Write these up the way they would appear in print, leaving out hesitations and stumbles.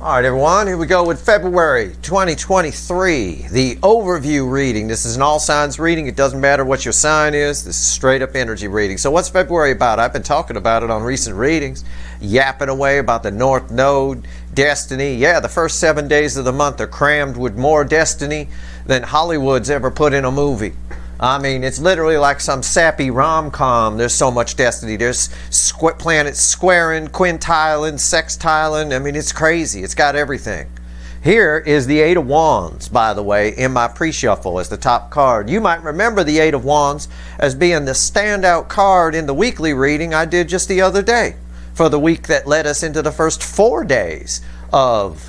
All right, everyone, here we go with February 2023, the overview reading. This is an all signs reading. It doesn't matter what your sign is. This is straight up energy reading. So what's February about? I've been talking about it on recent readings, yapping away about the North Node, destiny. Yeah, the first 7 days of the month are crammed with more destiny than Hollywood's ever put in a movie. I mean, it's literally like some sappy rom-com. There's so much destiny. There's planets squaring, quintiling, sextiling. I mean, it's crazy. It's got everything. Here is the Eight of Wands, by the way, in my pre-shuffle as the top card. You might remember the Eight of Wands as being the standout card in the weekly reading I did just the other day for the week that led us into the first 4 days of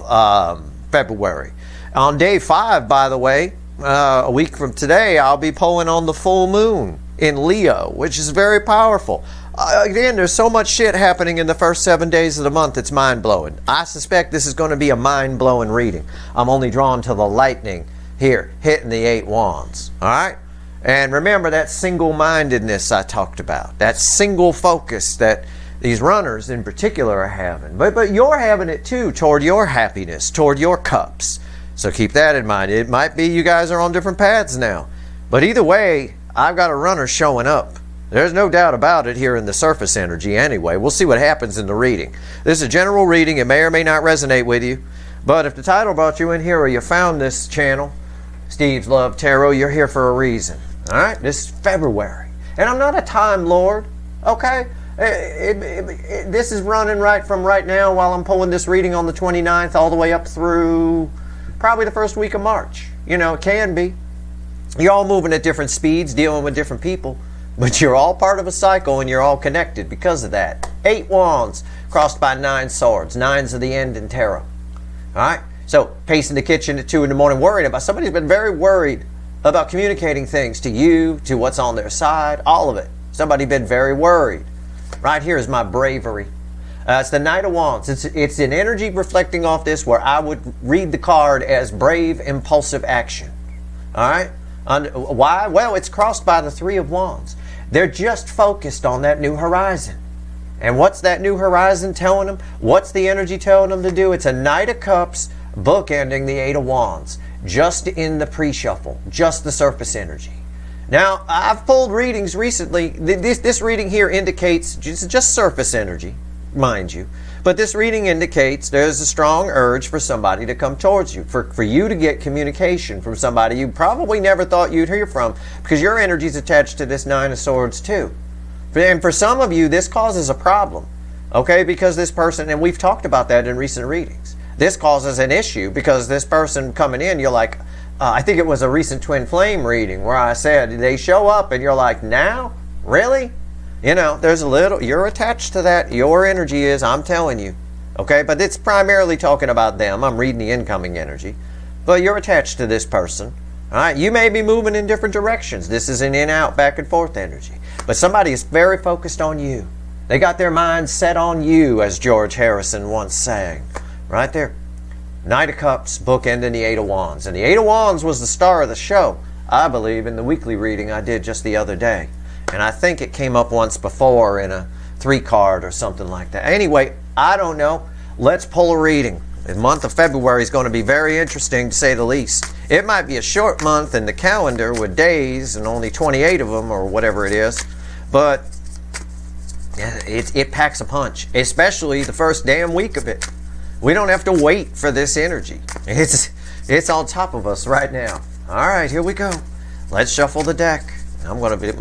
February. On day 5, by the way, a week from today, I'll be pulling on the full moon in Leo, which is very powerful. Again, there's so much shit happening in the first 7 days of the month, it's mind-blowing. I suspect this is going to be a mind-blowing reading. I'm only drawn to the lightning here, hitting the Eight Wands. All right? And remember that single-mindedness I talked about, that single focus that these runners in particular are having. But you're having it too, toward your happiness, toward your cups. So keep that in mind. It might be you guys are on different paths now. But either way, I've got a runner showing up. There's no doubt about it here in the surface energy anyway. We'll see what happens in the reading. This is a general reading. It may or may not resonate with you. But if the title brought you in here or you found this channel, Steve's Love Tarot, you're here for a reason. All right? This is February. And I'm not a time lord, okay? This is running right from right now while I'm pulling this reading on the 29th all the way up through probably the first week of March. You know, it can be. You're all moving at different speeds, dealing with different people, but you're all part of a cycle and you're all connected because of that. 8 wands crossed by 9 swords. 9's of the end in tarot. All right? So, pacing the kitchen at 2 in the morning, worried about. Somebody's been very worried about communicating things to you, to what's on their side, all of it. Somebody been very worried. Right here is my bravery. It's the Knight of Wands. It's an energy reflecting off this where I would read the card as brave, impulsive action. All right? Why? Well, it's crossed by the Three of Wands. They're just focused on that new horizon. And what's that new horizon telling them? What's the energy telling them to do? It's a Knight of Cups bookending the Eight of Wands. Just in the pre-shuffle. Just the surface energy. Now, I've pulled readings recently. This reading here indicates just surface energy, mind you. But this reading indicates there's a strong urge for somebody to come towards you, for you to get communication from somebody you probably never thought you'd hear from, because your energy is attached to this Nine of Swords too. And for some of you, this causes a problem, okay? Because this person, and we've talked about that in recent readings, this causes an issue because this person coming in, you're like, I think it was a recent twin flame reading where I said they show up and you're like, now? Really? You know, there's a little, you're attached to that. Your energy is, I'm telling you. Okay, but it's primarily talking about them. I'm reading the incoming energy. But you're attached to this person. All right, you may be moving in different directions. This is an in-out, back and forth energy. But somebody is very focused on you. They got their mind set on you, as George Harrison once sang. Right there. Knight of Cups, bookending the Eight of Wands. And the Eight of Wands was the star of the show, I believe, in the weekly reading I did just the other day. And I think it came up once before in a 3-card or something like that. Anyway, I don't know. Let's pull a reading. The month of February is going to be very interesting, to say the least. It might be a short month in the calendar with days and only 28 of them or whatever it is. But it packs a punch, especially the first damn week of it. We don't have to wait for this energy. It's on top of us right now. All right, here we go. Let's shuffle the deck.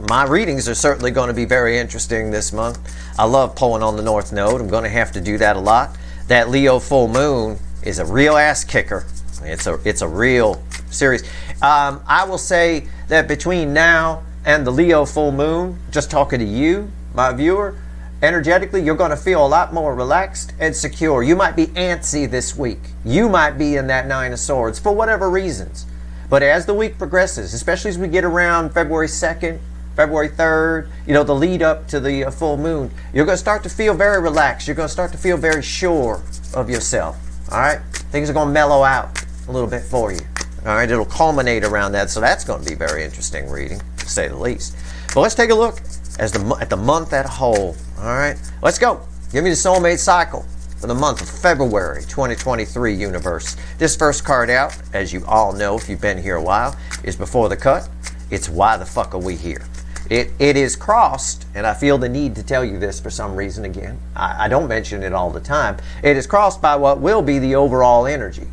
My readings are certainly going to be very interesting this month. I love pulling on the North Node. I'm going to have to do that a lot. That Leo full moon is a real ass kicker. It's a real serious. I will say that between now and the Leo full moon, just talking to you, my viewer, energetically, you're going to feel a lot more relaxed and secure. You might be antsy this week. You might be in that Nine of Swords for whatever reasons. But as the week progresses, especially as we get around February 2nd, February 3rd, you know, the lead up to the full moon, you're going to start to feel very relaxed. You're going to start to feel very sure of yourself. All right? Things are going to mellow out a little bit for you. All right? It'll culminate around that. So that's going to be very interesting reading, to say the least. But let's take a look at the month as a whole. All right? Let's go. Give me the soulmate cycle. for the month of February 2023 universe. This first card out, as you all know if you've been here a while, is Before the Cut. It's Why the Fuck Are We Here? It is crossed, and I feel the need to tell you this for some reason again. I don't mention it all the time. It is crossed by what will be the overall energy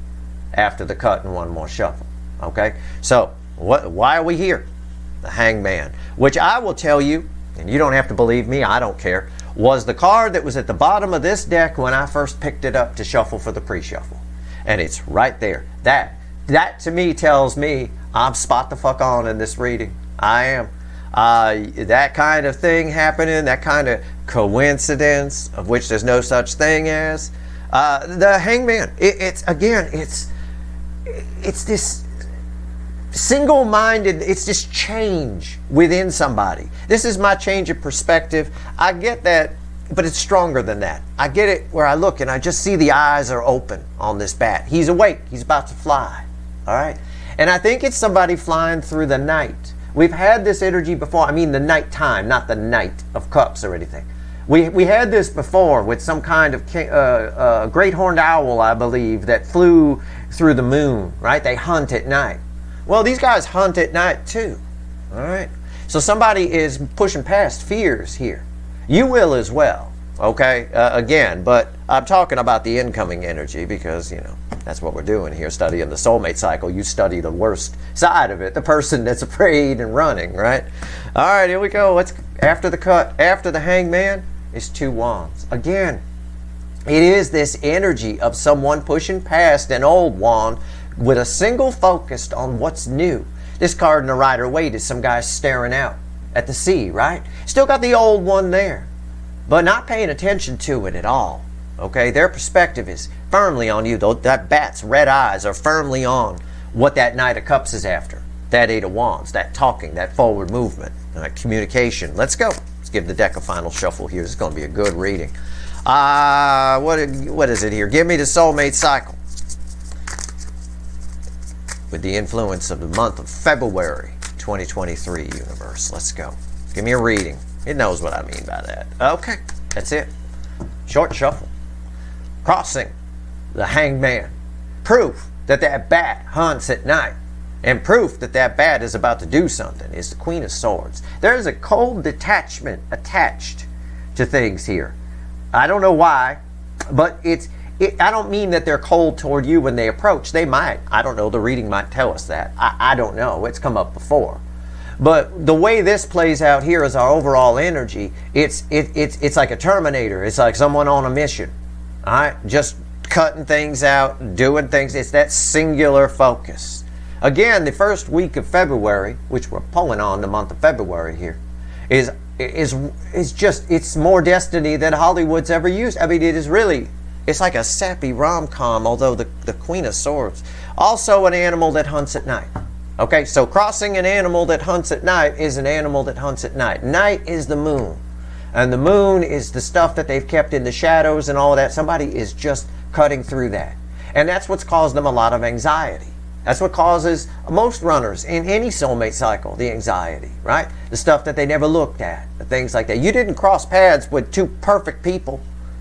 after the cut and one more shuffle. Okay? So, why are we here? The Hangman, which I will tell you, and you don't have to believe me, I don't care, was the card that was at the bottom of this deck when I first picked it up to shuffle for the pre-shuffle. And it's right there. That to me tells me I'm spot the fuck on in this reading. I am. That kind of thing happening, that kind of coincidence of which there's no such thing as. The Hangman, it's this single-minded, it's this change within somebody. This is my change of perspective. I get that, but it's stronger than that. I get it where I look and I just see the eyes are open on this bat. He's awake. He's about to fly. All right? And I think it's somebody flying through the night. We've had this energy before. I mean the nighttime, not the Knight of Cups or anything. We had this before with some kind of great horned owl, I believe, that flew through the moon, right? They hunt at night. Well, these guys hunt at night too, all right? So somebody is pushing past fears here. You will as well, okay? Again, but I'm talking about the incoming energy because, you know, that's what we're doing here, studying the soulmate cycle. You study the worst side of it, the person that's afraid and running, right? All right, here we go. Let's after the cut, after the Hangman is 2 wands. Again, it is this energy of someone pushing past an old wand with a single focus on what's new. This card in the Rider Waite is some guy staring out at the sea, right? Still got the old one there, but not paying attention to it at all. Okay, their perspective is firmly on you. Though that bat's red eyes are firmly on what that Knight of Cups is after. That 8 of Wands, that talking, that forward movement, that communication. Let's go. Let's give the deck a final shuffle here. This is going to be a good reading. What is it here? Give me the soulmate cycle with the influence of the month of February 2023 universe. Let's go. Give me a reading. It knows what I mean by that. Okay, that's it. Short shuffle. Crossing the Hangman. Proof that that bat hunts at night. And proof that that bat is about to do something is the Queen of Swords. There is a cold detachment attached to things here. I don't know why, but I don't mean that they're cold toward you when they approach. They might. I don't know. The reading might tell us that. I don't know. It's come up before. But the way this plays out here is our overall energy. It's like a Terminator. It's like someone on a mission. All right? Just cutting things out, doing things. It's that singular focus. Again, the first week of February, which we're pulling on the month of February here, is just, it's more destiny than Hollywood's ever used. I mean, it is really, it's like a sappy rom-com, although the Queen of Swords. Also an animal that hunts at night. Okay, so crossing an animal that hunts at night is an animal that hunts at night. Night is the moon. And the moon is the stuff that they've kept in the shadows and all of that. Somebody is just cutting through that. And that's what's caused them a lot of anxiety. That's what causes most runners in any soulmate cycle, the anxiety, right? The stuff that they never looked at, the things like that. You didn't cross paths with 2 perfect people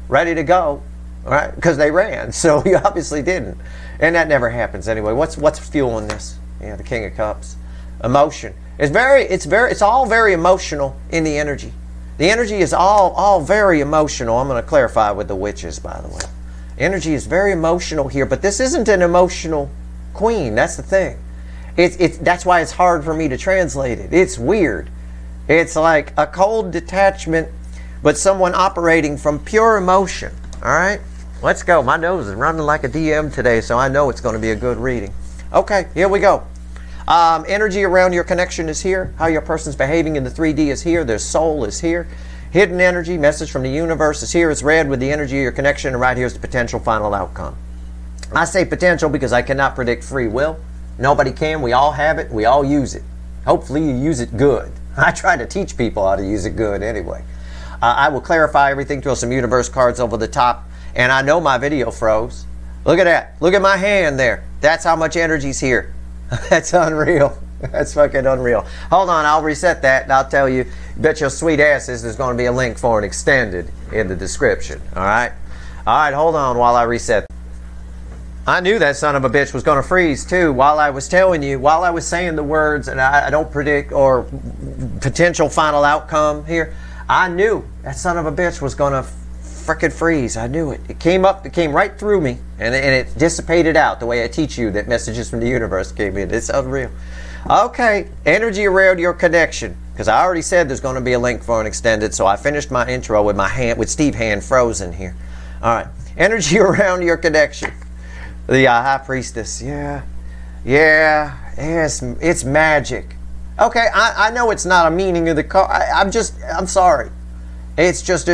ready to go, right? Because they ran, so you obviously didn't. And that never happens anyway. What's fueling this? Yeah, the King of Cups. Emotion. It's all very emotional in the energy. The energy is all very emotional. I'm going to clarify with the witches, by the way. Energy is very emotional here, but this isn't an emotional queen. That's the thing. That's why it's hard for me to translate it. It's weird. It's like a cold detachment, but someone operating from pure emotion. All right? Let's go. My nose is running like a DM today, so I know it's going to be a good reading. Okay, here we go. Energy around your connection is here. How your person's behaving in the 3D is here. Their soul is here. Hidden energy, message from the universe is here. It's red with the energy of your connection, and right here is the potential final outcome. I say potential because I cannot predict free will. Nobody can. We all have it. We all use it. Hopefully you use it good. I try to teach people how to use it good anyway. I will clarify everything, throw some universe cards over the top, and I know my video froze. Look at that. Look at my hand there. That's how much energy's here. That's unreal. That's fucking unreal. Hold on, I'll reset that and I'll tell you, bet your sweet asses there's going to be a link for an extended in the description. All right? All right, hold on while I reset. I knew that son of a bitch was going to freeze too while I was telling you, while I was saying the words, and I don't predict or potential final outcome here. I knew that son of a bitch was going to frickin' freeze. I knew it. It came up, it came right through me, and it dissipated out the way I teach you that messages from the universe came in. It's unreal. Okay, energy around your connection. Because I already said there's going to be a link for an extended, so I finished my intro with my hand, with Steve hand frozen here. All right, energy around your connection. The High Priestess, it's magic. Okay, I know it's not a meaning of the card. I'm sorry. It's just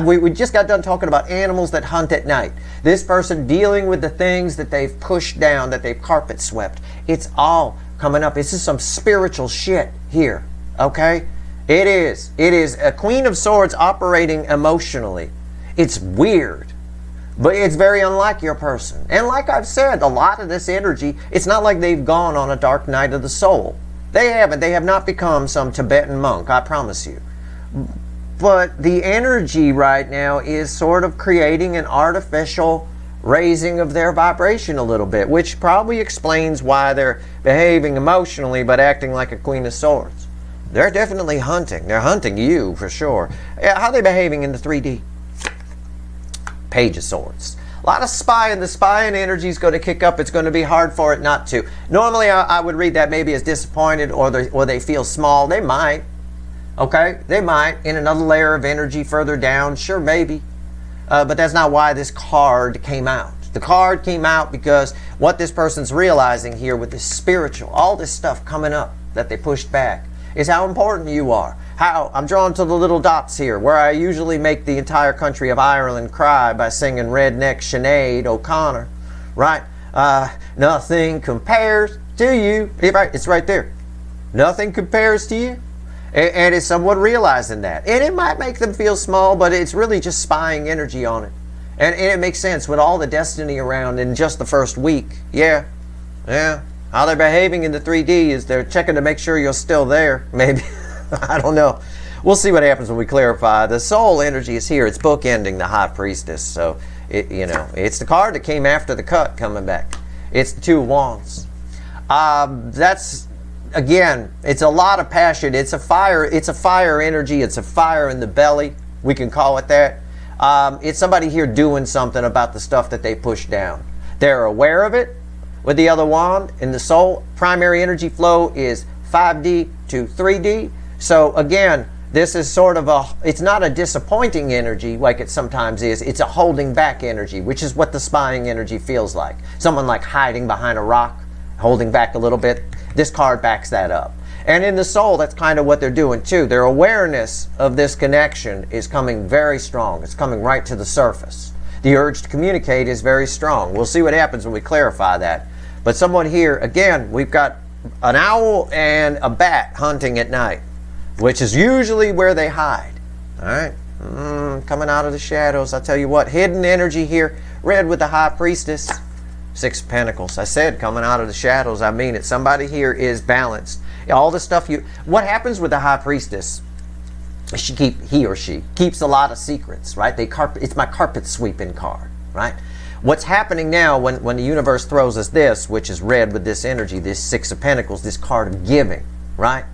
we just got done talking about animals that hunt at night. This person dealing with the things that they've pushed down, that they've carpet swept. It's all coming up. This is some spiritual shit here, okay? It is a Queen of Swords operating emotionally. It's weird. But it's very unlike your person. And like I've said, a lot of this energy, it's not like they've gone on a dark night of the soul. They haven't. They have not become some Tibetan monk, I promise you. But the energy right now is sort of creating an artificial raising of their vibration a little bit, which probably explains why they're behaving emotionally but acting like a Queen of Swords. They're definitely hunting. They're hunting you for sure. How are they behaving in the 3D? Page of Swords. A lot of spying. The spying energy is going to kick up. It's going to be hard for it not to. Normally, I would read that maybe as disappointed or they feel small. They might. Okay? They might. In another layer of energy further down. Sure, maybe. But that's not why this card came out. The card came out because what this person's realizing here with this spiritual, all this stuff coming up that they pushed back, is how important you are. How I'm drawn to the little dots here, where I usually make the entire country of Ireland cry by singing Redneck Sinead O'Connor, right? Nothing compares to you. It's right there. Nothing compares to you. And it's someone realizing that. And it might make them feel small, but it's really just spying energy on it. And it makes sense with all the destiny around in just the first week. Yeah. How they're behaving in the 3D is they're checking to make sure you're still there, maybe. I don't know. We'll see what happens when we clarify. The soul energy is here. It's bookending the High Priestess. So, it's the card that came after the cut coming back. It's the Two of Wands. That's, again, it's a lot of passion. It's a fire energy. It's a fire in the belly. We can call it that. It's somebody here doing something about the stuff that they pushed down. They're aware of it. With the other wand in the soul, primary energy flow is 5D to 3D. So again, this is sort of it's not a disappointing energy like it sometimes is. It's a holding back energy, which is what the spying energy feels like. Someone like hiding behind a rock, holding back a little bit. This card backs that up. And in the soul, that's kind of what they're doing too. Their awareness of this connection is coming very strong. It's coming right to the surface. The urge to communicate is very strong. We'll see what happens when we clarify that. But someone here, again, we've got an owl and a bat hunting at night, which is usually where they hide. All right? Coming out of the shadows. I'll tell you what, hidden energy here, red with the High Priestess, 6 of Pentacles. I said coming out of the shadows, I mean it. Somebody here is balanced. All the stuff what happens with the High Priestess, he or she keeps a lot of secrets, right? It's my carpet sweeping card, right? What's happening now when the universe throws us this, which is red with this energy, this 6 of Pentacles, this card of giving, right?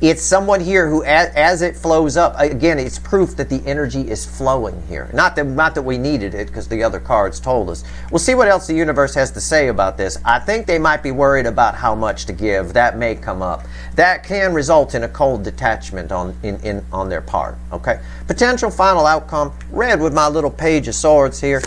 It's someone here who, as it flows up, again, it's proof that the energy is flowing here. Not that we needed it, because the other cards told us. We'll see what else the universe has to say about this. I think they might be worried about how much to give. That may come up. That can result in a cold detachment on their part. Okay. Potential final outcome. Red with my little Page of Swords here.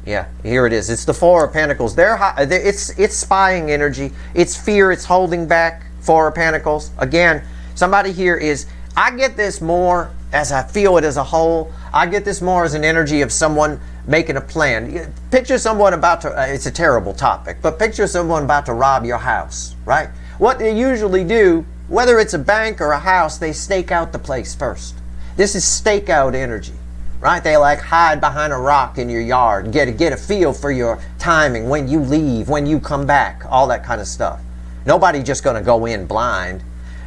Yeah, here it is. It's the 4 of Pentacles. It's spying energy. It's fear. It's holding back. 4 of Pentacles. Again, somebody here is, I get this more as I feel it as a whole. I get this more as an energy of someone making a plan. Picture someone about to, it's a terrible topic, but picture someone about to rob your house, right? What they usually do, whether it's a bank or a house, they stake out the place first. This is stakeout energy, right? They like hide behind a rock in your yard, get a feel for your timing, when you leave, when you come back, all that kind of stuff. Nobody just going to go in blind.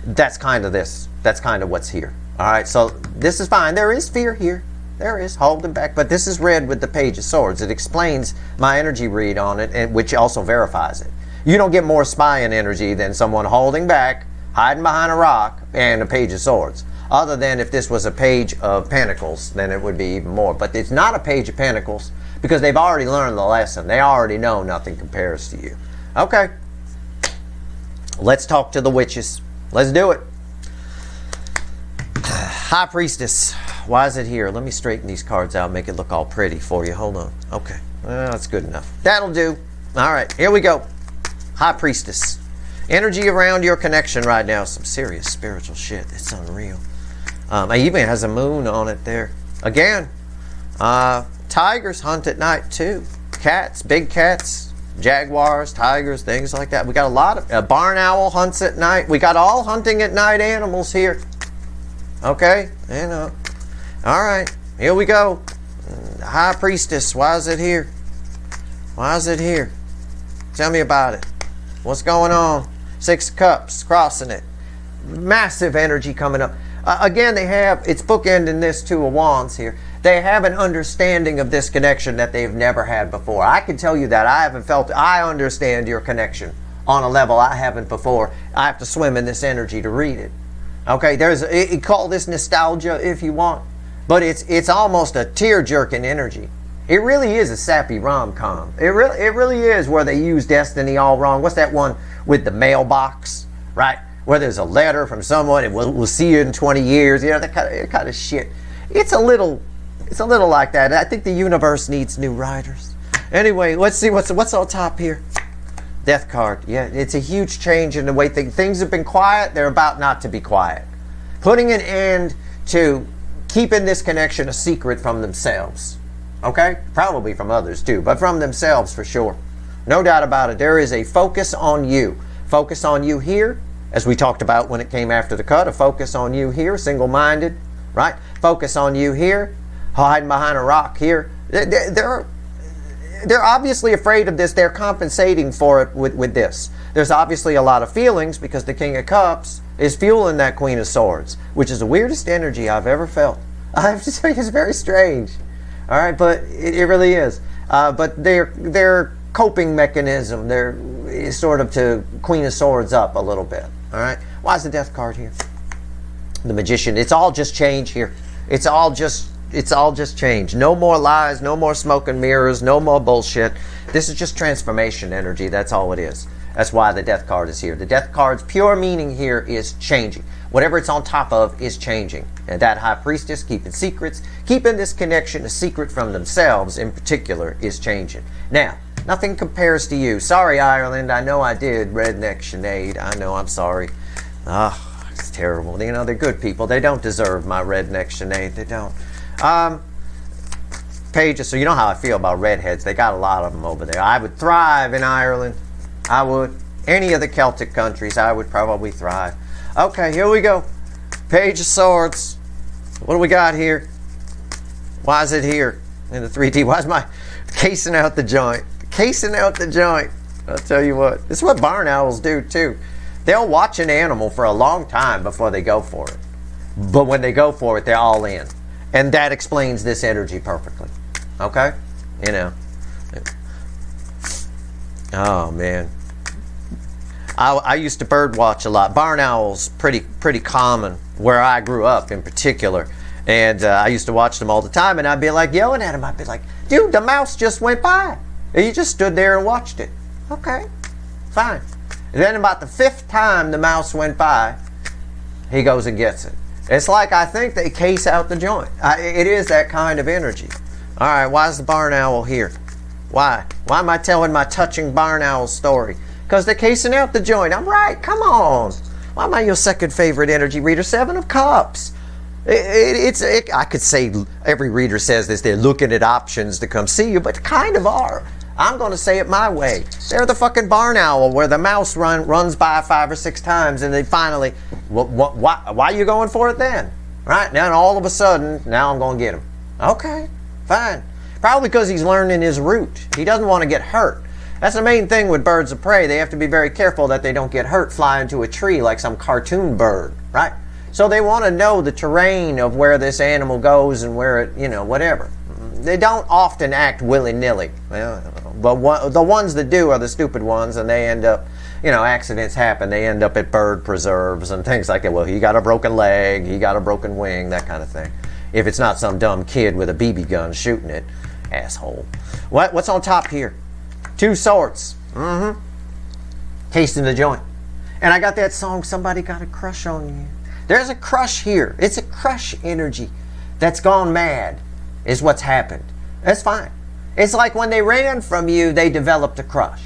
That's kind of this. That's kind of what's here. All right, so this is fine. There is fear here. There is, holding back. But this is read with the Page of Swords. It explains my energy read on it, and which also verifies it. You don't get more spying energy than someone holding back, hiding behind a rock, and a Page of Swords. Other than if this was a Page of Pentacles, then it would be even more. But it's not a Page of Pentacles because they've already learned the lesson. They already know nothing compares to you. Okay. Let's talk to the witches. Let's do it. High Priestess. Why is it here? Let me straighten these cards out, make it look all pretty for you. Hold on. Okay. Well, that's good enough. That'll do. All right. Here we go. High Priestess. Energy around your connection right now. Some serious spiritual shit. It's unreal. It even has a moon on it there. Again, tigers hunt at night too. Cats, big cats, jaguars, tigers, things like that. We got a lot of... A barn owl hunts at night. We got all hunting at night animals here. Okay? You know. All right. Here we go. High Priestess. Why is it here? Why is it here? Tell me about it. What's going on? Six of Cups. Crossing it. Massive energy coming up. Again, they have, it's bookending this Two of Wands here. They have an understanding of this connection that they've never had before. I can tell you that. I haven't felt it. I understand your connection on a level I haven't before. I have to swim in this energy to read it. Okay, you call this nostalgia if you want, but it's almost a tear-jerking energy. It really is a sappy rom-com. It really is, where they use destiny all wrong. What's that one with the mailbox, right? Where there's a letter from someone and we'll see you in 20 years. You know, that kind of shit. It's a little like that. I think the universe needs new writers. Anyway, let's see what's on top here. Death card. Yeah, it's a huge change in the way things have been quiet. They're about not to be quiet. Putting an end to keeping this connection a secret from themselves. Okay? Probably from others too, but from themselves for sure. No doubt about it. There is a focus on you. Focus on you here, as we talked about when it came after the cut. A focus on you here, single-minded, right? Focus on you here, hiding behind a rock here. They're obviously afraid of this. They're compensating for it with this. There's obviously a lot of feelings because the King of Cups is fueling that Queen of Swords, which is the weirdest energy I've ever felt. I have to say, it's very strange. All right, but it really is. But their coping mechanism, is sort of to Queen of Swords up a little bit. All right, why is the Death card here? The Magician. It's all just change here. It's all just change. No more lies, no more smoke and mirrors, no more bullshit. This is just transformation energy. That's all it is. That's why the Death card is here. The Death card's pure meaning here is changing. Whatever it's on top of is changing. And that High Priestess, keeping secrets, keeping this connection a secret from themselves in particular, is changing. Now, nothing compares to you. Sorry, Ireland. I know I did. Redneck Sinead. I know. I'm sorry. It's terrible. You know, they're good people. They don't deserve my redneck Sinead. They don't. Pages. So you know how I feel about redheads. They got a lot of them over there. I would thrive in Ireland. I would. Any of the Celtic countries, I would probably thrive. Okay, here we go. Page of Swords. What do we got here? Why is it here in the 3D? Why is my casing out the joint? Casing out the joint. I'll tell you what. This is what barn owls do too. They'll watch an animal for a long time before they go for it. But when they go for it, they're all in. And that explains this energy perfectly. Okay? You know. Oh, man. I used to bird watch a lot. Barn owls, pretty common where I grew up in particular. And I used to watch them all the time. And I'd be like yelling at him. I'd be like, dude, the mouse just went by. And you just stood there and watched it. Okay, fine. And then about the 5th time the mouse went by, he goes and gets it. It's like, I think they case out the joint. It is that kind of energy. All right, why is the barn owl here? Why? Why am I telling my touching barn owl story? Because they're casing out the joint. I'm right. Come on. Why am I your second favorite energy reader? 7 of Cups. I could say every reader says this. They're looking at options to come see you, but kind of are. I'm going to say it my way. They're the fucking barn owl where the mouse runs by 5 or 6 times and they finally, why are you going for it then? Right? Now all of a sudden, now I'm going to get him. Okay, fine. Probably because he's learning his route. He doesn't want to get hurt. That's the main thing with birds of prey. They have to be very careful that they don't get hurt, fly into a tree like some cartoon bird, right? So they want to know the terrain of where this animal goes and where it, you know, whatever. They don't often act willy-nilly. Well, but the ones that do are the stupid ones, and they end up, you know, accidents happen. They end up at bird preserves and things like that. Well, he got a broken leg, he got a broken wing, that kind of thing. If it's not some dumb kid with a BB gun shooting it, asshole. What's on top here? 2 swords. Casing the joint. And I got that song, Somebody Got a Crush on You. There's a crush here. It's a crush energy that's gone mad, is what's happened. That's fine. It's like when they ran from you, they developed a crush.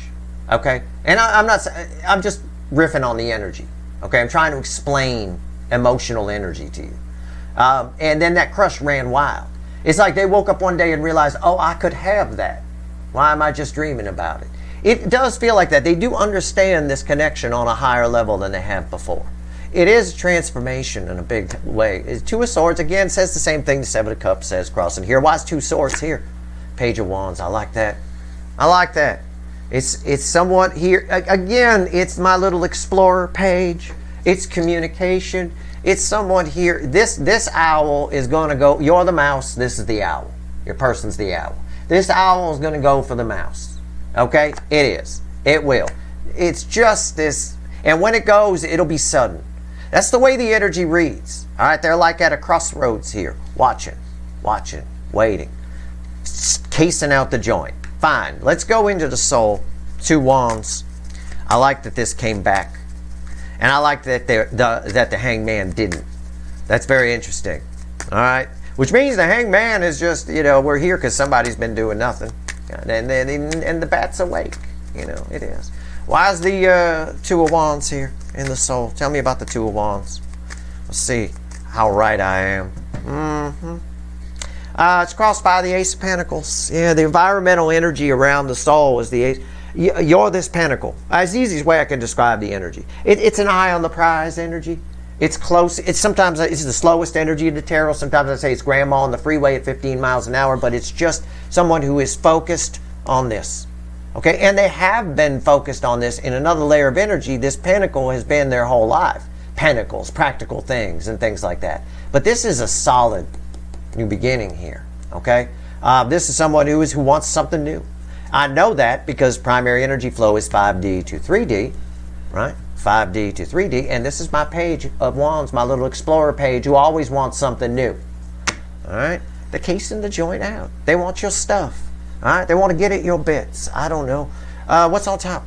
Okay? And I'm just riffing on the energy. Okay? I'm trying to explain emotional energy to you. And then that crush ran wild. It's like they woke up one day and realized, oh, I could have that. Why am I just dreaming about it? It does feel like that. They do understand this connection on a higher level than they have before. It is a transformation in a big way. 2 of Swords, again, says the same thing the 7 of Cups says crossing here. Why is 2 Swords here? Page of Wands. I like that. I like that. It's somewhat here. Again, it's my little explorer page. It's communication. It's somewhat here. This owl is going to go. You're the mouse. This is the owl. Your person's the owl. This owl is going to go for the mouse. Okay? It is. It will. It's just this. And when it goes, it'll be sudden. That's the way the energy reads. All right? They're like at a crossroads here. Watching, waiting. Casing out the joint. Fine. Let's go into the soul. 2 Wands. I like that this came back. And I like that the Hangman didn't. That's very interesting. All right? Which means the Hangman is just, you know, we're here because somebody's been doing nothing. And the bat's awake. You know, it is. Why is the 2 of Wands here in the soul? Tell me about the 2 of Wands. Let's see how right I am. It's crossed by the Ace of Pentacles. Yeah, the environmental energy around the soul is the Ace. You're this pentacle. It's the easiest way I can describe the energy. It's an eye on the prize energy. It's close. Sometimes it's the slowest energy of the tarot. Sometimes I say it's grandma on the freeway at 15 miles an hour, but it's just someone who is focused on this. Okay, and they have been focused on this in another layer of energy. This pentacle has been their whole life. Pentacles, practical things, and things like that. But this is a solid new beginning here. Okay, this is someone who wants something new. I know that because primary energy flow is 5D to 3D, right? 5D to 3D, and this is my page of Wands, my little explorer page, who always wants something new. All right, they're casing the joint out. They want your stuff. All right, they want to get at your bits. I don't know. What's on top?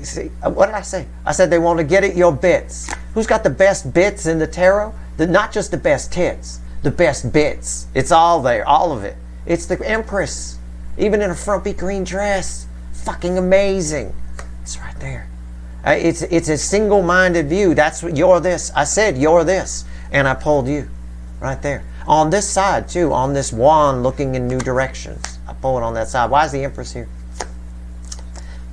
See, what did I say? I said they want to get at your bits. Who's got the best bits in the tarot? Not just the best tits, the best bits. It's all there, all of it. It's the Empress, even in a frumpy green dress. Fucking amazing. It's right there. It's a single-minded view. That's what you're this. I said you're this, and I pulled you right there. On this side too, on this wand looking in new directions. I pull it on that side. Why is the Empress here?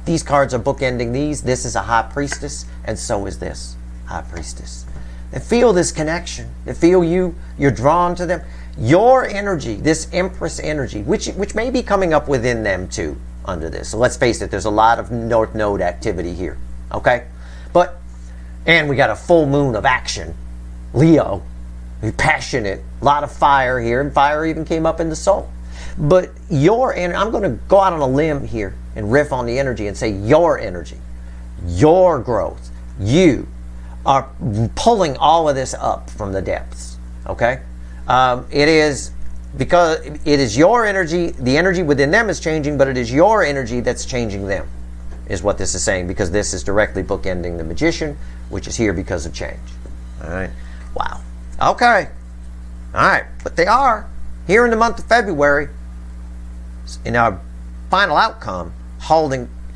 These cards are bookending these. This is a High Priestess, and so is this High Priestess. They feel this connection. They feel you're drawn to them. Your energy, this Empress energy, which may be coming up within them too under this. So let's face it, there's a lot of North Node activity here. Okay? And we got a full moon of action. Leo. Passionate. A lot of fire here, and fire even came up in the soul. But I'm going to go out on a limb here and riff on the energy and say your energy, your growth, you are pulling all of this up from the depths. Okay? It is because it is your energy. The energy within them is changing, but it is your energy that's changing them, is what this is saying, because this is directly bookending the Magician, which is here because of change. All right? Wow. Okay. All right. But they are here in the month of February, in our final outcome,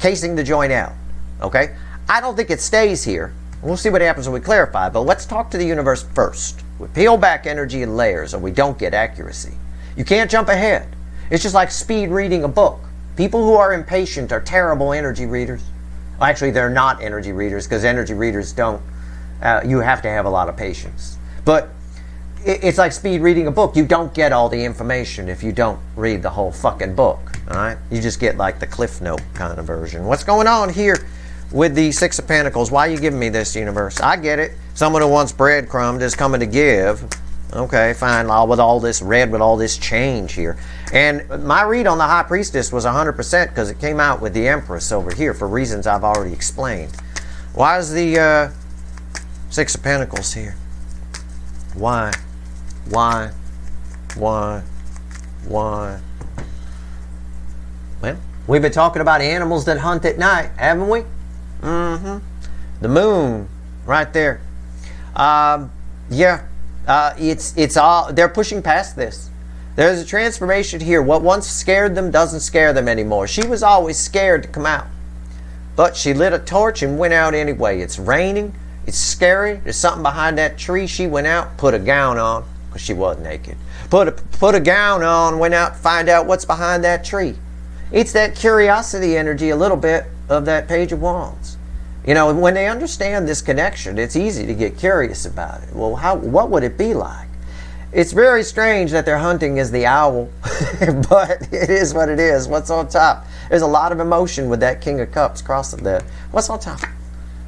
casing the joint out. Okay? I don't think it stays here. We'll see what happens when we clarify, but let's talk to the universe first. We peel back energy in layers, or we don't get accuracy. You can't jump ahead. It's just like speed reading a book. People who are impatient are terrible energy readers. Well, actually, they're not energy readers, because energy readers don't. You have to have a lot of patience. But it's like speed reading a book. You don't get all the information if you don't read the whole fucking book. All right? You just get like the Cliff Note kind of version. What's going on here with the Six of Pentacles? Why are you giving me this, universe? I get it. Someone who wants breadcrumbed is coming to give. Okay, fine. With all this red, with all this change here. And my read on the High Priestess was 100% because it came out with the Empress over here for reasons I've already explained. Why is the Six of Pentacles here? Why? Why? Why? Why? Well, we've been talking about animals that hunt at night, haven't we? Mm-hmm. The moon, right there. Yeah. It's all, they're pushing past this. There's a transformation here. What once scared them doesn't scare them anymore. She was always scared to come out. But she lit a torch and went out anyway. It's raining. It's scary. There's something behind that tree. She went out, put a gown on, because she was naked. Put a gown on, went out to find out what's behind that tree. It's that curiosity energy a little bit of that Page of Wands. You know, when they understand this connection, it's easy to get curious about it. Well, what would it be like? It's very strange that they're hunting as the owl, but it is what it is. What's on top? There's a lot of emotion with that King of Cups crossing that. What's on top?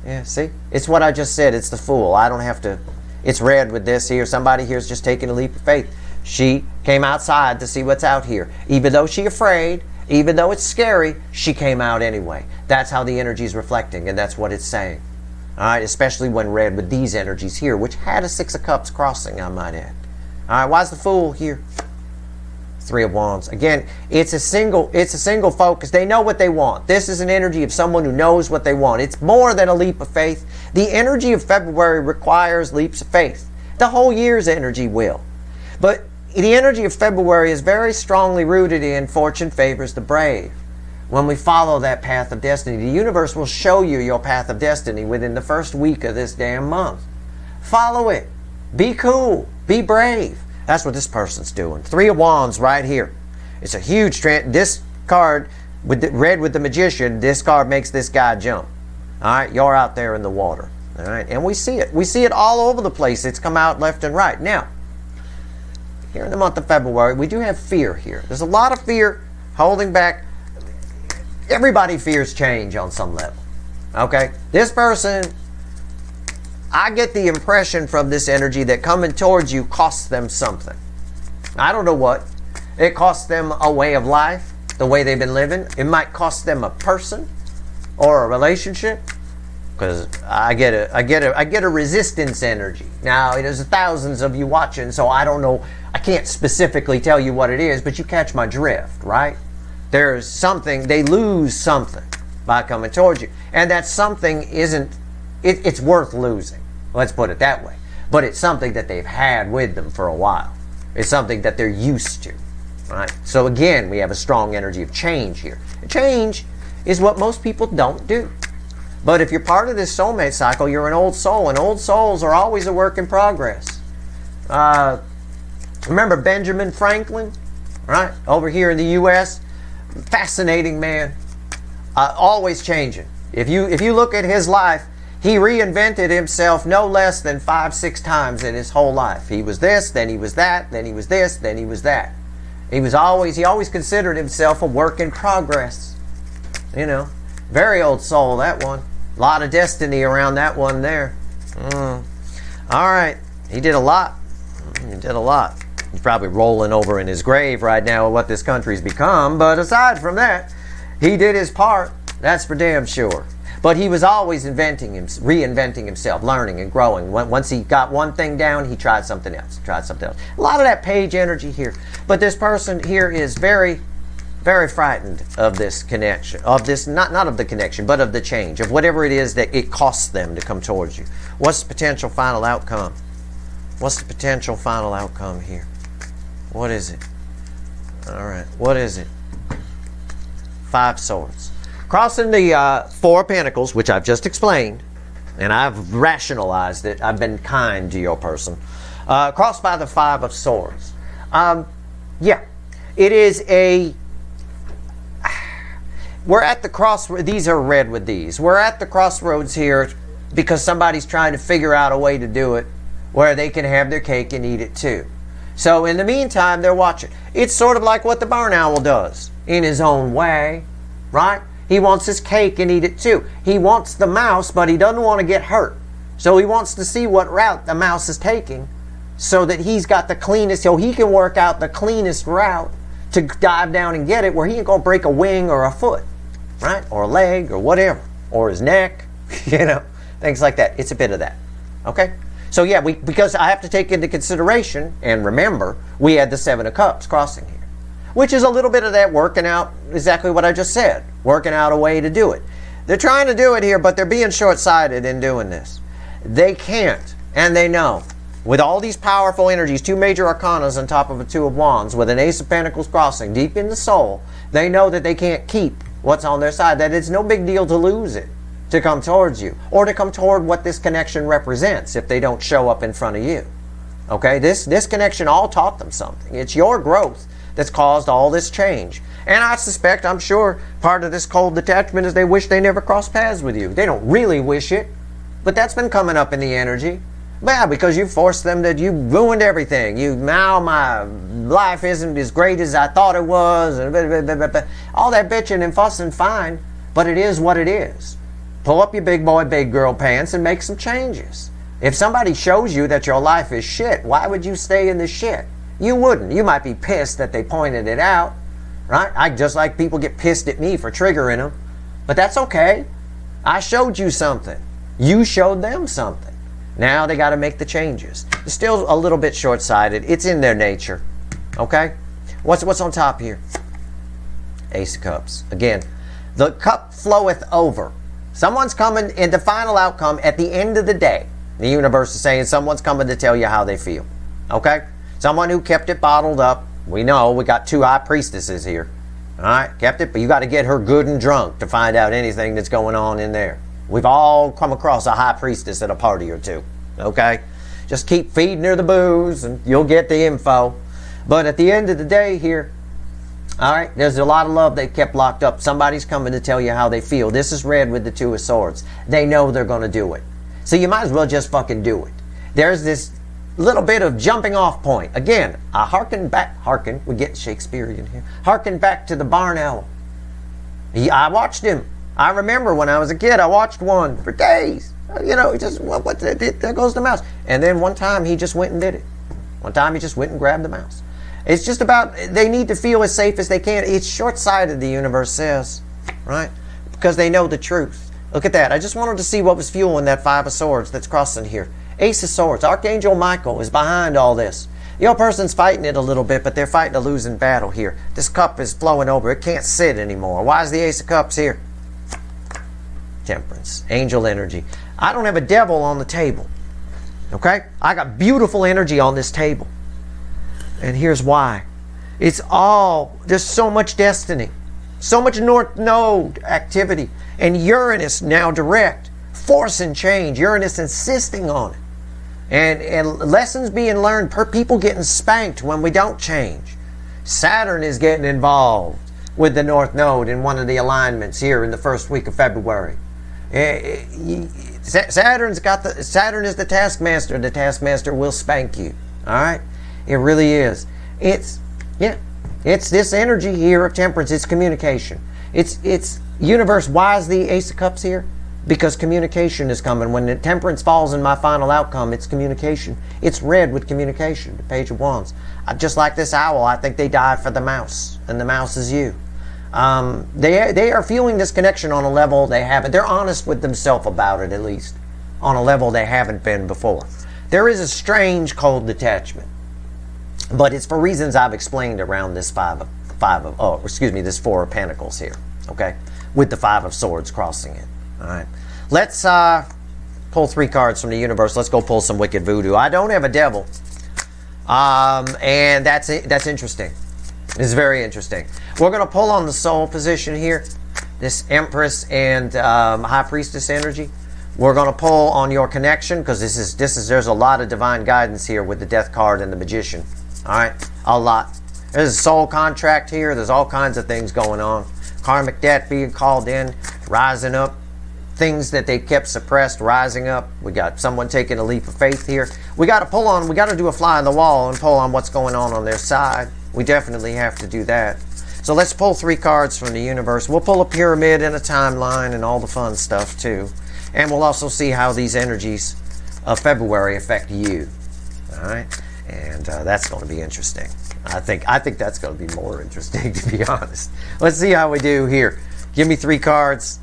Yeah, see? It's what I just said. It's the Fool. I don't have to... It's red with this here. Somebody here is just taking a leap of faith. She came outside to see what's out here. Even though she's afraid, even though it's scary, she came out anyway. That's how the energy is reflecting, and that's what it's saying. All right, especially when read with these energies here, which had a Six of Cups crossing, I might add. All right, why's the Fool here? Three of Wands. Again, it's a single focus. They know what they want. This is an energy of someone who knows what they want. It's more than a leap of faith. The energy of February requires leaps of faith. The whole year's energy will. But the energy of February is very strongly rooted in fortune favors the brave. When we follow that path of destiny, the universe will show you your path of destiny within the first week of this damn month. Follow it. Be cool. Be brave. That's what this person's doing. Three of Wands right here. It's a huge trend. This card, red with the Magician, this card makes this guy jump. All right, you're out there in the water. All right, and we see it. We see it all over the place. It's come out left and right. Now, here in the month of February, we do have fear here. There's a lot of fear holding back. Everybody fears change on some level. Okay? This person, I get the impression from this energy that coming towards you costs them something. I don't know what. It costs them a way of life, the way they've been living. It might cost them a person or a relationship. Because I get a resistance energy. Now, there's thousands of you watching, so I don't know. I can't specifically tell you what it is, but you catch my drift, right? There's something, they lose something by coming towards you. And that something isn't, it's worth losing. Let's put it that way. But it's something that they've had with them for a while. It's something that they're used to, right? So again, we have a strong energy of change here. Change is what most people don't do. But if you're part of this soulmate cycle, you're an old soul, and old souls are always a work in progress. Remember Benjamin Franklin, right? Over here in the U.S., fascinating man, always changing. If you look at his life, he reinvented himself no less than 5-6 times in his whole life. He was this, then he was that, then he was this, then he was that. He always considered himself a work in progress. You know, very old soul, that one. A lot of destiny around that one there. All right. He did a lot. He did a lot. He's probably rolling over in his grave right now at what this country's become. But aside from that, he did his part. That's for damn sure. But he was always reinventing himself, learning and growing. Once he got one thing down, he tried something else. A lot of that page energy here. But this person here is very, very frightened of this connection, of this, not of the connection, but of the change, of whatever it is that it costs them to come towards you. What's the potential final outcome? What's the potential final outcome here? What is it? All right, what is it? 5 Swords. Crossing the 4 of Pentacles, which I've just explained, and I've rationalized it. I've been kind to your person. Crossed by the 5 of Swords. Yeah, it is a... We're at the crossroads. These are red with these. We're at the crossroads here because somebody's trying to figure out a way to do it where they can have their cake and eat it too. So in the meantime, they're watching. It's sort of like what the barn owl does in his own way, right? He wants his cake and eat it too. He wants the mouse, but he doesn't want to get hurt. So he wants to see what route the mouse is taking so that he's got the cleanest, so he can work out the cleanest route to dive down and get it, where he ain't going to break a wing or a foot, right? Or a leg or whatever, or his neck, you know, things like that. It's a bit of that, okay? So yeah, because I have to take into consideration, and remember, we had the Seven of Cups crossing here, which is a little bit of that working out exactly what I just said, working out a way to do it. They're trying to do it here, but they're being short-sighted in doing this. They can't, and they know. With all these powerful energies, 2 major arcanas on top of a 2 of wands, with an Ace of Pentacles crossing deep in the soul, they know that they can't keep what's on their side, that it's no big deal to lose it, to come towards you, or to come toward what this connection represents if they don't show up in front of you. Okay, this connection all taught them something. It's your growth that's caused all this change. And I suspect, I'm sure, part of this cold detachment is they wish they never crossed paths with you. They don't really wish it, but that's been coming up in the energy. Yeah, because you forced them, that you ruined everything. Now my life isn't as great as I thought it was. And all that bitching and fussing, fine, but it is what it is. Pull up your big boy, big girl pants and make some changes. If somebody shows you that your life is shit, why would you stay in the shit? You wouldn't. You might be pissed that they pointed it out, right? I just like people get pissed at me for triggering them, but that's okay. I showed you something. You showed them something. Now they got to make the changes. It's still a little bit short-sighted. It's in their nature. Okay? What's on top here? Ace of Cups. Again, the cup floweth over. Someone's coming in the final outcome at the end of the day. The universe is saying someone's coming to tell you how they feel. Okay? Someone who kept it bottled up. We know we got 2 high priestesses here. All right? Kept it, but you got to get her good and drunk to find out anything that's going on in there. We've all come across a high priestess at a party or two, okay? Just keep feeding her the booze and you'll get the info. But at the end of the day here, all right, there's a lot of love they kept locked up. Somebody's coming to tell you how they feel. This is red with the 2 of swords. They know they're going to do it. So you might as well just fucking do it. There's this little bit of jumping off point. Again, I we're getting Shakespearean here. Harken back to the barn owl. I watched him. I remember when I was a kid, I watched one for days. You know, just, there goes the mouse. And then one time he just went and did it. One time he just went and grabbed the mouse. It's just about, they need to feel as safe as they can. It's short-sighted, the universe says, right? Because they know the truth. Look at that. I just wanted to see what was fueling that 5 of swords that's crossing here. Ace of swords. Archangel Michael is behind all this. Your person's fighting it a little bit, but they're fighting a losing battle here. This cup is flowing over. It can't sit anymore. Why is the Ace of Cups here? Temperance, angel energy. I don't have a devil on the table, okay? I got beautiful energy on this table. And here's why. It's all, there's so much destiny, so much North Node activity, and Uranus now direct, forcing change, Uranus insisting on it. And lessons being learned, people getting spanked when we don't change. Saturn is getting involved with the North Node in one of the alignments here in the first week of February. Saturn is the taskmaster. The taskmaster will spank you. All right, it really is. It's this energy here of temperance. It's communication. It's universe. Why is the Ace of Cups here? Because communication is coming. When the temperance falls in my final outcome, it's communication. It's red with communication. The Page of Wands. Just like this owl, I think they died for the mouse, and the mouse is you. They are feeling this connection on a level they haven't. They're honest with themselves about it, at least, on a level they haven't been before. There is a strange cold detachment, but it's for reasons I've explained around this this 4 of Pentacles here, okay, with the 5 of Swords crossing it. All right, let's pull 3 cards from the universe. Let's go pull some wicked voodoo. I don't have a devil, and that's interesting. It's very interesting. We're going to pull on the soul position here, this Empress and High Priestess energy. We're going to pull on your connection, because there's a lot of divine guidance here with the Death card and the Magician. All right, a lot. There's a soul contract here. There's all kinds of things going on. Karmic debt being called in, rising up. Things that they kept suppressed, rising up. We got someone taking a leap of faith here. We got to pull on, we got to do a fly on the wall and pull on what's going on their side. We definitely have to do that. So let's pull 3 cards from the universe. We'll pull a pyramid and a timeline and all the fun stuff too. And we'll also see how these energies of February affect you? All right, and that's going to be interesting. I think that's going to be more interesting, to be honest. Let's see how we do here. Give me 3 cards.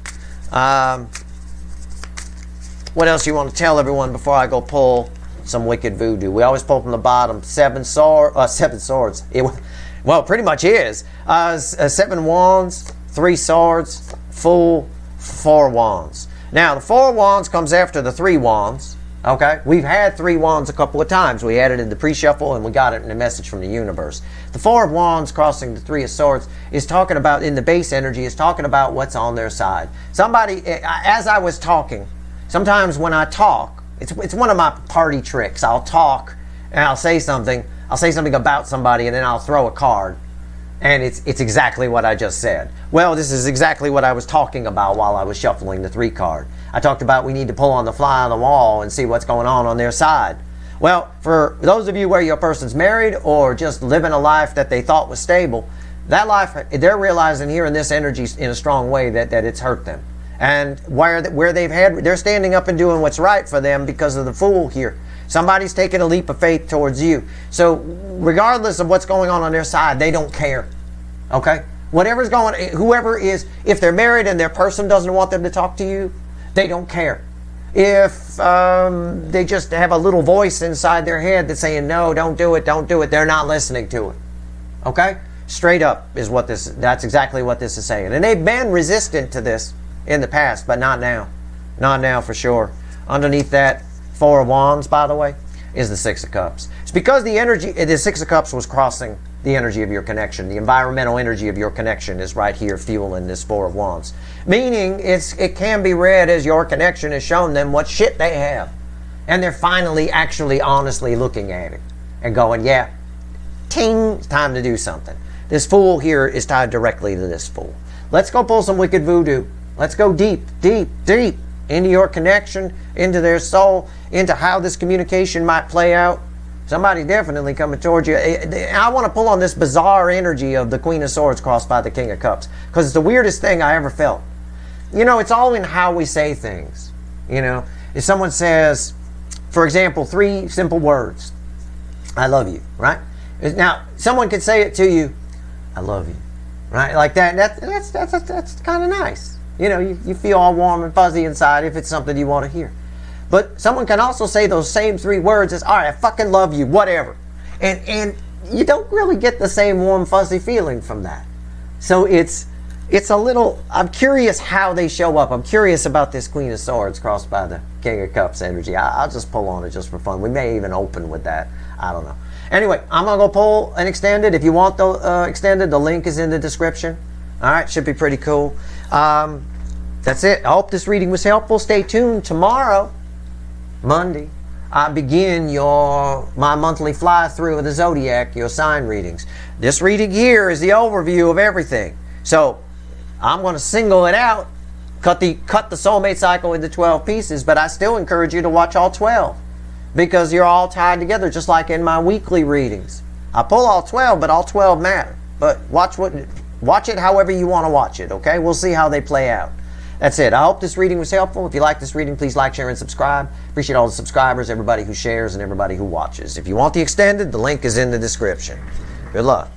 What else you want to tell everyone before I go pull some wicked voodoo? We always pull from the bottom. 7 swords. Well, it pretty much is. 7 wands, 3 swords, Fool, 4 wands. Now, the 4 wands comes after the 3 wands. Okay? We've had 3 wands a couple of times. We had it in the pre-shuffle and we got it in a message from the universe. The 4 of wands crossing the 3 of swords is talking about, in the base energy, is talking about what's on their side. Somebody, as I was talking, sometimes when I talk, it's one of my party tricks. I'll talk and I'll say something about somebody, and then I'll throw a card. And it's exactly what I just said. Well, this is exactly what I was talking about while I was shuffling the 3 card. I talked about we need to pull on the fly on the wall and see what's going on their side. Well, for those of you where your person's married or just living a life that they thought was stable, that life, they're realizing here in this energy in a strong way that it's hurt them. And where they're standing up and doing what's right for them because of the Fool here. Somebody's taking a leap of faith towards you. So regardless of what's going on their side, they don't care. Okay? Whatever's going on, whoever is, if they're married and their person doesn't want them to talk to you, they don't care. If they just have a little voice inside their head that's saying, no, don't do it, they're not listening to it. Okay? Straight up is what that's exactly what this is saying. And they've been resistant to this in the past, but not now. Not now for sure. Underneath that 4 of wands, by the way, is the 6 of cups. It's because the 6 of cups was crossing the energy of your connection. The environmental energy of your connection is right here fueling this 4 of wands. Meaning it can be read as your connection has shown them what shit they have. And they're finally actually honestly looking at it and going, yeah, ting, it's time to do something. This Fool here is tied directly to this Fool. Let's go pull some wicked voodoo. Let's go deep, deep, deep into your connection, into their soul, into how this communication might play out. Somebody definitely coming towards you. I want to pull on this bizarre energy of the Queen of Swords crossed by the King of Cups, because it's the weirdest thing I ever felt. You know, it's all in how we say things. You know, if someone says, for example, 3 simple words, I love you, right? Now, someone could say it to you, I love you, right? Like that. That's kind of nice. You know, you feel all warm and fuzzy inside if it's something you want to hear. But someone can also say those same 3 words as, all right, I fucking love you, whatever. And you don't really get the same warm, fuzzy feeling from that. So it's a little, I'm curious how they show up. I'm curious about this Queen of Swords crossed by the King of Cups energy. I'll just pull on it just for fun. We may even open with that. I don't know. Anyway, I'm going to go pull an extended. If you want the extended, the link is in the description. All right, should be pretty cool. That's it. I hope this reading was helpful. Stay tuned. Tomorrow, Monday, I begin my monthly fly through of the zodiac, your sign readings. This reading here is the overview of everything. So I'm going to single it out, cut the soulmate cycle into 12 pieces, but I still encourage you to watch all 12 because you're all tied together, just like in my weekly readings. I pull all 12, but all 12 matter. But watch it however you want to watch it, okay? We'll see how they play out. That's it. I hope this reading was helpful. If you like this reading, please like, share, and subscribe. Appreciate all the subscribers, everybody who shares, and everybody who watches. If you want the extended, the link is in the description. Good luck.